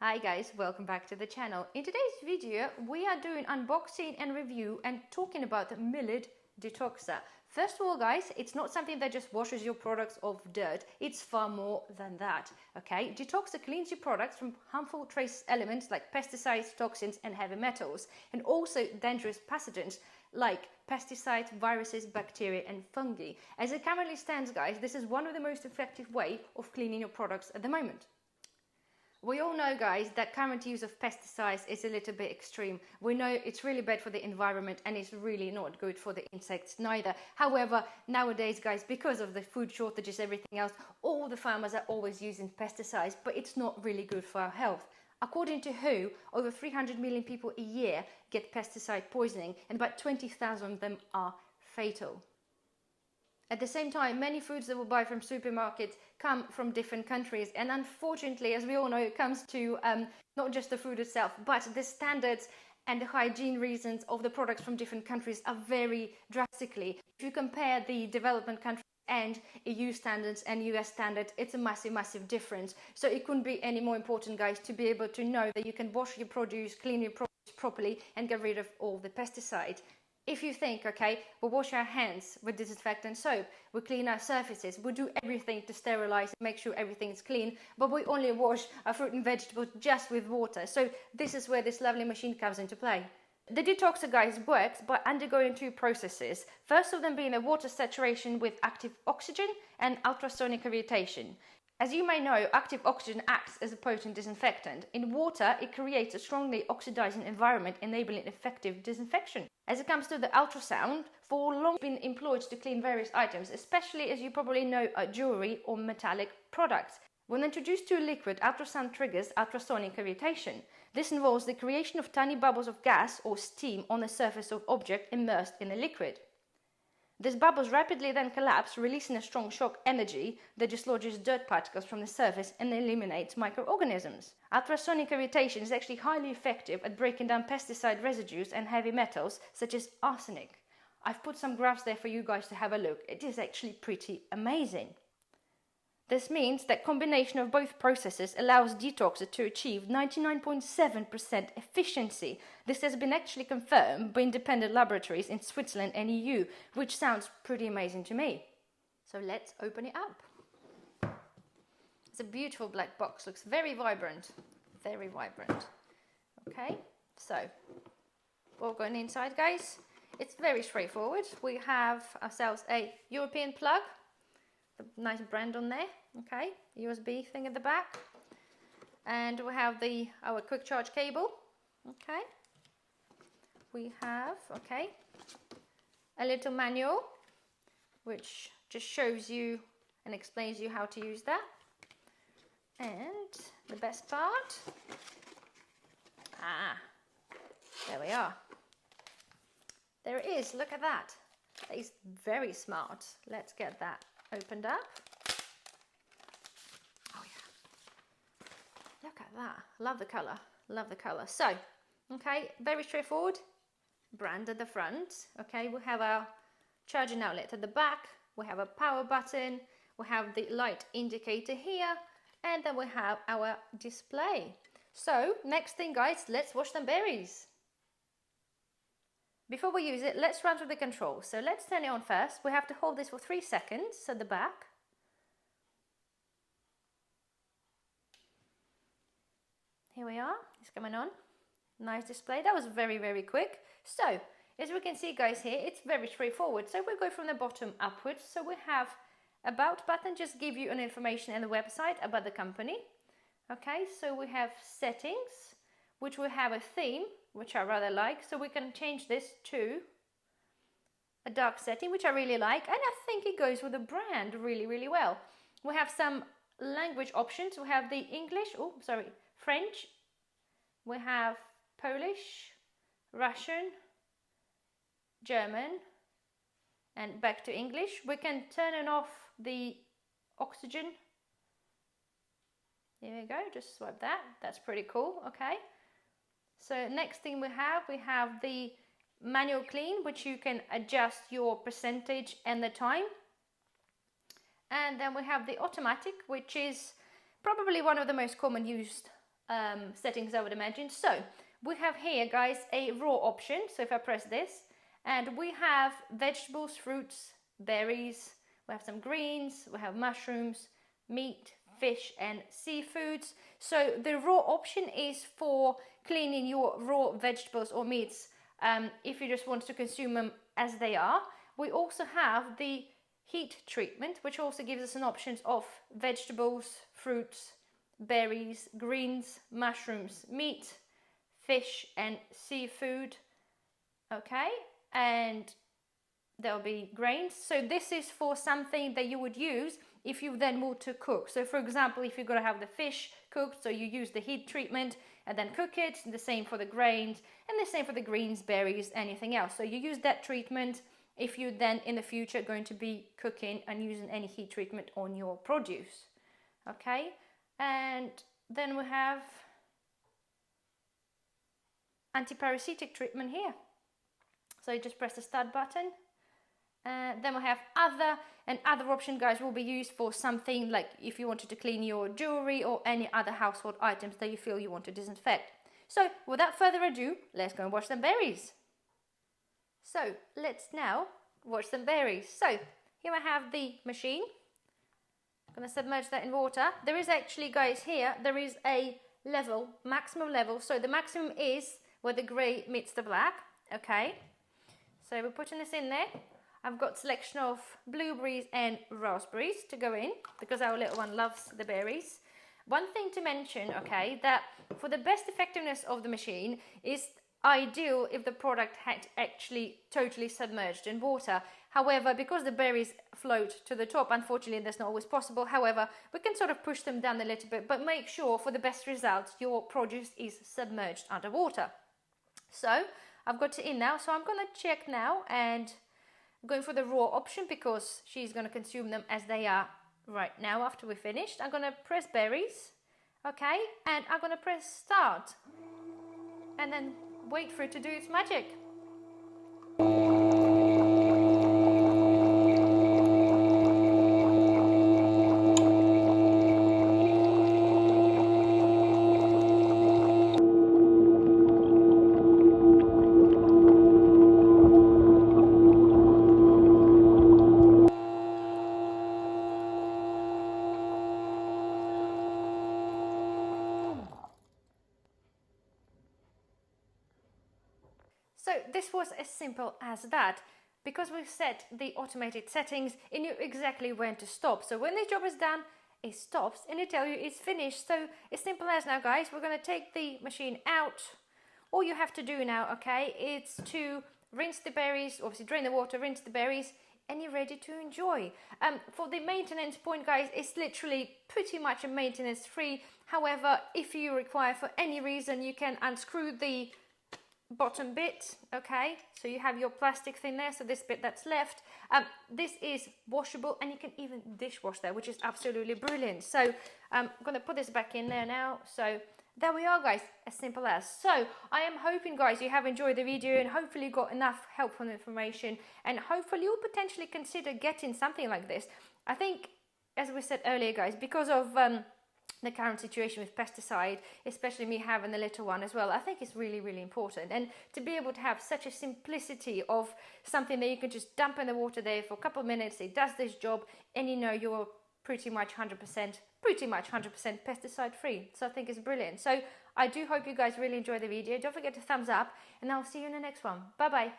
Hi guys, welcome back to the channel. In today's video, we are doing unboxing and review and talking about the Milerd Detoxer. First of all guys, it's not something that just washes your products of dirt. It's far more than that, okay? Detoxer cleans your products from harmful trace elements like pesticides, toxins and heavy metals, and also dangerous pathogens like pesticides, viruses, bacteria and fungi. As it currently stands guys, this is one of the most effective way of cleaning your products at the moment. We all know guys that current use of pesticides is a little bit extreme. We know it's really bad for the environment and it's really not good for the insects neither. However, nowadays guys, because of the food shortages, everything else, all the farmers are always using pesticides, but it's not really good for our health. According to WHO, over 300 million people a year get pesticide poisoning and about 20,000 of them are fatal. At the same time, many foods that we buy from supermarkets come from different countries, and unfortunately, as we all know, it comes to not just the food itself, but the standards and the hygiene reasons of the products from different countries are very drastically. If you compare the development countries and EU standards and US standards, it's a massive difference. So it couldn't be any more important, guys, to be able to know that you can wash your produce, clean your produce properly, and get rid of all the pesticides. If you think, okay, we'll wash our hands with disinfectant soap, we clean our surfaces, we do everything to sterilize and make sure everything is clean, but we only wash our fruit and vegetables just with water. So this is where this lovely machine comes into play. The Detoxer, guys, works by undergoing two processes. First of them being a water saturation with active oxygen and ultrasonic irradiation. As you may know, active oxygen acts as a potent disinfectant. In water, it creates a strongly oxidizing environment, enabling effective disinfection. As it comes to the ultrasound, for long been employed to clean various items, especially as you probably know jewellery or metallic products. When introduced to a liquid, ultrasound triggers ultrasonic irradiation. This involves the creation of tiny bubbles of gas or steam on the surface of object immersed in a liquid. These bubbles rapidly then collapse, releasing a strong shock energy that dislodges dirt particles from the surface and eliminates microorganisms. Ultrasonic irradiation is actually highly effective at breaking down pesticide residues and heavy metals such as arsenic. I've put some graphs there for you guys to have a look. It is actually pretty amazing. This means that combination of both processes allows Detoxer to achieve 99.7% efficiency. This has been actually confirmed by independent laboratories in Switzerland and EU, which sounds pretty amazing to me. So let's open it up. It's a beautiful black box, looks very vibrant, very vibrant. Okay, so we're going inside guys. It's very straightforward. We have ourselves a European plug. The nice brand on there, okay, USB thing at the back, and we have our quick charge cable, okay, we have, okay, a little manual which just shows you and explains you how to use that, and the best part, there we are, there it is, look at that, that is very smart. Let's get that opened up. Oh yeah, look at that, love the color, love the color. So okay, very straightforward, brand at the front, okay, we have our charging outlet at the back, we have a power button, we have the light indicator here, and then we have our display. So next thing guys, let's wash some berries. Before we use it, let's run through the controls. So let's turn it on first. We have to hold this for 3 seconds at the back. Here we are, it's coming on. Nice display, that was very quick. So, as we can see guys here, it's very straightforward. So we go from the bottom upwards. So we have about button, just give you an information and the website about the company. Okay, so we have settings, which will have a theme, which I rather like, so we can change this to a dark setting, which I really like, and I think it goes with the brand really well. We have some language options. We have the English, French, we have Polish, Russian, German, and back to English. We can turn and off the oxygen. There we go, just swipe that, that's pretty cool, okay. So next thing we have the manual clean, which you can adjust your percentage and the time. And then we have the automatic, which is probably one of the most common used settings, I would imagine. So we have here, guys, a raw option. So if I press this, and we have vegetables, fruits, berries, we have some greens, we have mushrooms, meat, fish and seafoods. So the raw option is for cleaning your raw vegetables or meats if you just want to consume them as they are. We also have the heat treatment, which also gives us an option of vegetables, fruits, berries, greens, mushrooms, meat, fish and seafood. Okay, and there'll be grains. So this is for something that you would use if you then want to cook. So for example, if you're going to have the fish cooked, so you use the heat treatment and then cook it, the same for the grains and the same for the greens, berries, anything else. So you use that treatment if you then in the future going to be cooking and using any heat treatment on your produce. Okay, and then we have anti-parasitic treatment here. So you just press the start button. Then we have other option, guys, will be used for something like if you wanted to clean your jewelry or any other household items that you feel you want to disinfect. So without further ado, let's go and wash some berries. So let's now wash some berries. So here I have the machine. I'm going to submerge that in water. There is actually, guys, here, there is a level, maximum level. So the maximum is where the grey meets the black. Okay. So we're putting this in there. I've got selection of blueberries and raspberries to go in because our little one loves the berries. One thing to mention, okay, that for the best effectiveness of the machine is ideal if the product had actually totally submerged in water. However, because the berries float to the top, unfortunately that's not always possible. However, we can sort of push them down a little bit, but make sure for the best results your produce is submerged underwater. So I've got it in now, so I'm going to check now and I'm going for the raw option because she's going to consume them as they are right now after we're finished. I'm going to press berries, okay, and I'm going to press start and then wait for it to do its magic. So this was as simple as that. Because we've set the automated settings, it knew exactly when to stop. So when the job is done, it stops and it tells you it's finished. So it's simple as now, guys. We're going to take the machine out. All you have to do now, okay, it's to rinse the berries, obviously drain the water, rinse the berries, and you're ready to enjoy. For the maintenance point, guys, it's literally pretty much a maintenance free. However, if you require for any reason, you can unscrew the bottom bit, okay, so you have your plastic thing there, so this bit that's left, this is washable and you can even dishwash there, which is absolutely brilliant. So I'm gonna put this back in there now. So there we are, guys, as simple as. So I am hoping, guys, you have enjoyed the video and hopefully you got enough helpful information and hopefully you'll potentially consider getting something like this. I think, as we said earlier, guys, because of the current situation with pesticide, especially me having a little one as well, I think it's really, really important. And to be able to have such a simplicity of something that you can just dump in the water there for a couple of minutes, it does this job, and you know you're pretty much 100% pesticide free. So I think it's brilliant. So I do hope you guys really enjoy the video. Don't forget to thumbs up, and I'll see you in the next one. Bye bye.